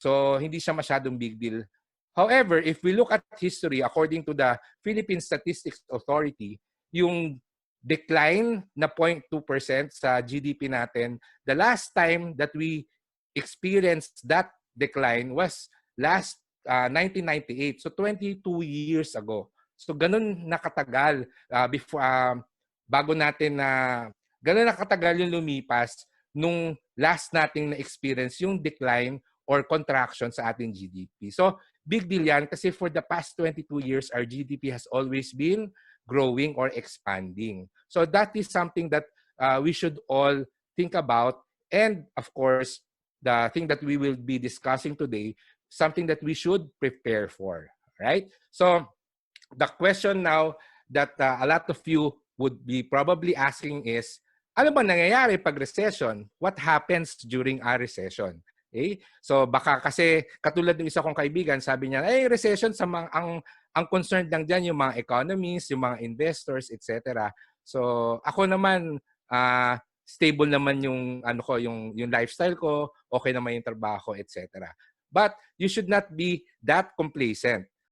So, hindi siya masyadong big deal. However, if we look at history, according to the Philippine Statistics Authority, yung decline na 0.2% sa GDP natin, the last time that we experienced that decline was last 1998. So 22 years ago. So ganun nakatagal before bago natin na ganun nakatagal yung lumipas nung last nating na-experience yung decline or contraction sa ating GDP. So big deal yan kasi for the past 22 years, our GDP has always been growing or expanding. So that is something that we should all think about. And of course, the thing that we will be discussing today, something that we should prepare for, right? So the question now that a lot of you would be probably asking is, ano ba nangyayari pag recession? What happens during a recession? Okay? So baka kasi katulad ng isa kong kaibigan, sabi niya, recession sa mga ang concerned lang diyan yung mga economists, yung mga investors, etc. So ako naman stable naman yung ano ko, yung lifestyle ko, okay naman yung trabaho, etc. But you should not be that complacent.